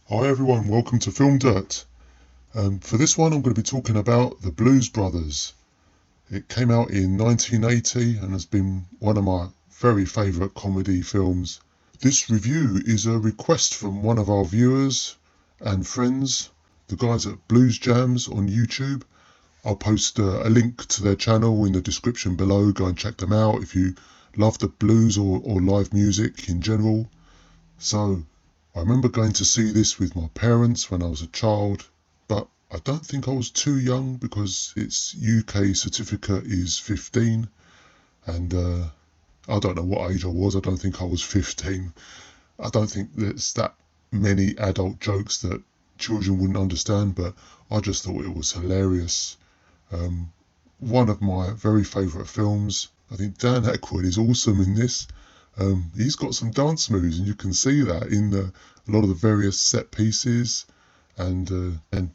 Hi everyone, welcome to FilmDirt. For this one I'm going to be talking about The Blues Brothers. It came out in 1980 and has been one of my very favourite comedy films. This review is a request from one of our viewers and friends, the guys at Blues Jams on YouTube. I'll post a link to their channel in the description below. Go and check them out if you love the blues or live music in general. So, I remember going to see this with my parents when I was a child, but I don't think I was too young because its UK certificate is 15, and I don't know what age I was. I don't think I was 15. I don't think there's that many adult jokes that children wouldn't understand, but I just thought it was hilarious. One of my very favourite films. I think Dan Aykroyd is awesome in this. He's got some dance moves, and you can see that in a lot of the various set pieces. And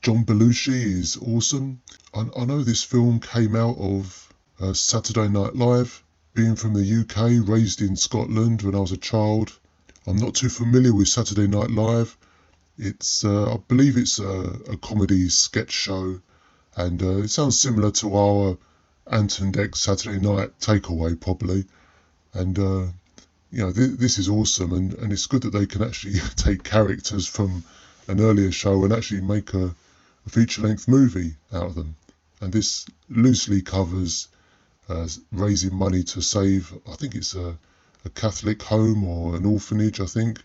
John Belushi is awesome. I know this film came out of Saturday Night Live. Being from the UK, raised in Scotland when I was a child, I'm not too familiar with Saturday Night Live. I believe it's a comedy sketch show, and it sounds similar to our Ant and Dec Saturday Night Takeaway, probably. And this is awesome, and it's good that they can actually take characters from an earlier show and actually make a feature-length movie out of them. And this loosely covers raising money to save, I think it's a Catholic home or an orphanage, I think.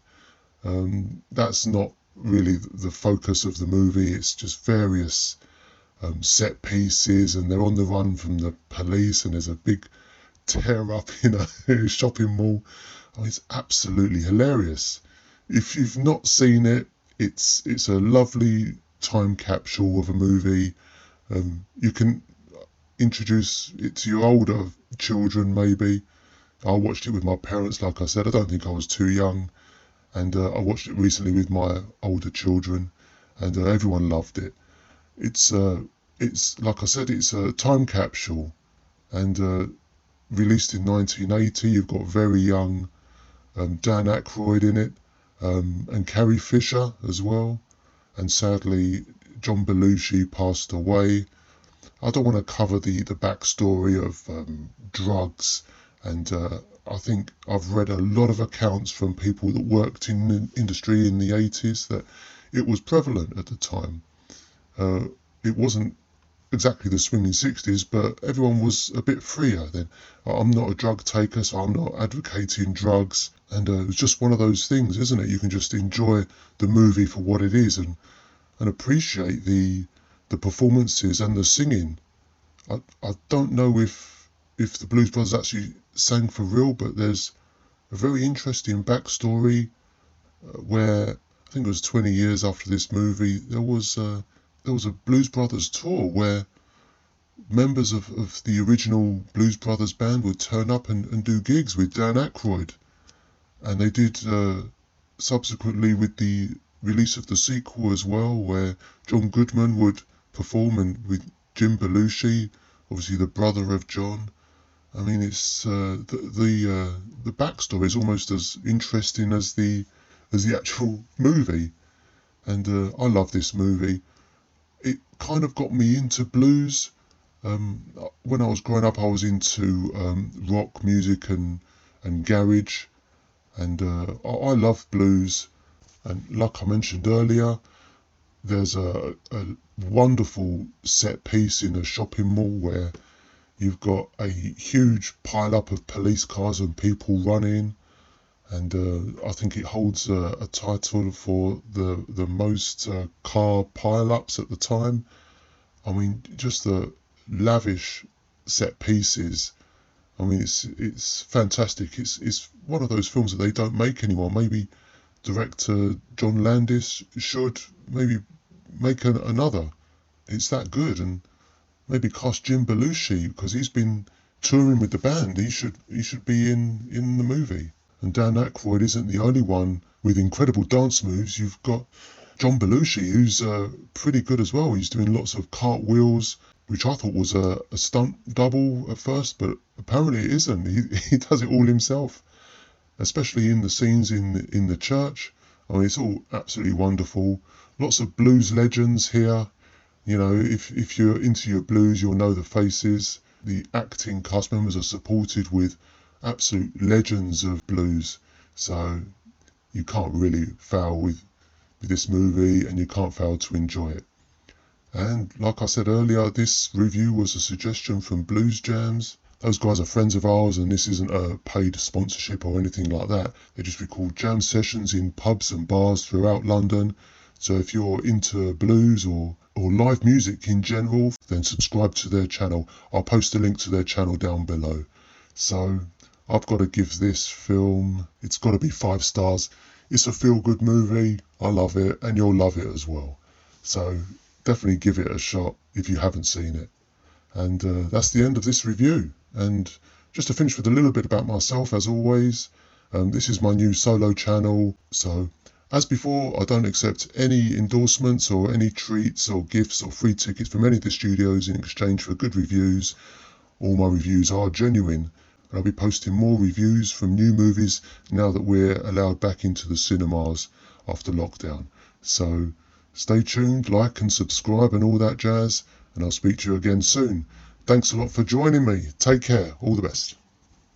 That's not really the focus of the movie. It's just various set pieces, and they're on the run from the police, and there's a big tear up in a shopping mall. Oh, it's absolutely hilarious. If you've not seen it, it's a lovely time capsule of a movie. You can introduce it to your older children, maybe. I watched it with my parents, like I said. I don't think I was too young, and I watched it recently with my older children, and everyone loved it. It's like I said, it's a time capsule, and released in 1980. You've got very young Dan Aykroyd in it, and Carrie Fisher as well. And sadly, John Belushi passed away. I don't want to cover the backstory of drugs, and I think I've read a lot of accounts from people that worked in the industry in the 80s that it was prevalent at the time. It wasn't exactly the swinging 60s, but everyone was a bit freer then. I'm not a drug taker, so I'm not advocating drugs, and it was just one of those things, isn't it? You can just enjoy the movie for what it is, and appreciate the performances and the singing. I don't know if the Blues Brothers actually sang for real, but there's a very interesting backstory where I think it was 20 years after this movie, there was a Blues Brothers tour where members of the original Blues Brothers band would turn up and do gigs with Dan Aykroyd. And they did subsequently with the release of the sequel as well, where John Goodman would perform and with Jim Belushi, obviously the brother of John. I mean, it's the backstory is almost as interesting as the actual movie, and I love this movie. It kind of got me into blues. When I was growing up, I was into rock music and garage, and I love blues. And like I mentioned earlier, there's a wonderful set piece in a shopping mall where you've got a huge pile-up of police cars and people running, and I think it holds a title for the most car pile-ups at the time. I mean, just the lavish set pieces. I mean, it's fantastic. It's one of those films that they don't make anymore. Maybe director John Landis should maybe make another. It's that good, and maybe cast Jim Belushi because he's been touring with the band. He should be in the movie. And Dan Aykroyd isn't the only one with incredible dance moves. You've got John Belushi, who's pretty good as well. He's doing lots of cartwheels, which I thought was a stunt double at first, but apparently it isn't. He does it all himself, especially in the scenes in the church. I mean, it's all absolutely wonderful. Lots of blues legends here. You know, if you're into your blues, you'll know the faces. The acting cast members are supported with absolute legends of blues. So you can't really fail with this movie, and you can't fail to enjoy it. And like I said earlier, this review was a suggestion from Blues Jams. Those guys are friends of ours, and this isn't a paid sponsorship or anything like that. They just record jam sessions in pubs and bars throughout London. So if you're into blues or live music in general, then subscribe to their channel. I'll post a link to their channel down below. So I've got to give this film, it's got to be 5 stars. It's a feel-good movie. I love it, and you'll love it as well. So definitely give it a shot if you haven't seen it. And that's the end of this review. And just to finish with a little bit about myself, as always, this is my new solo channel. So as before, I don't accept any endorsements or any treats or gifts or free tickets from any of the studios in exchange for good reviews. All my reviews are genuine. And I'll be posting more reviews from new movies now that we're allowed back into the cinemas after lockdown. So stay tuned, like and subscribe and all that jazz, and I'll speak to you again soon. Thanks a lot for joining me. Take care. All the best.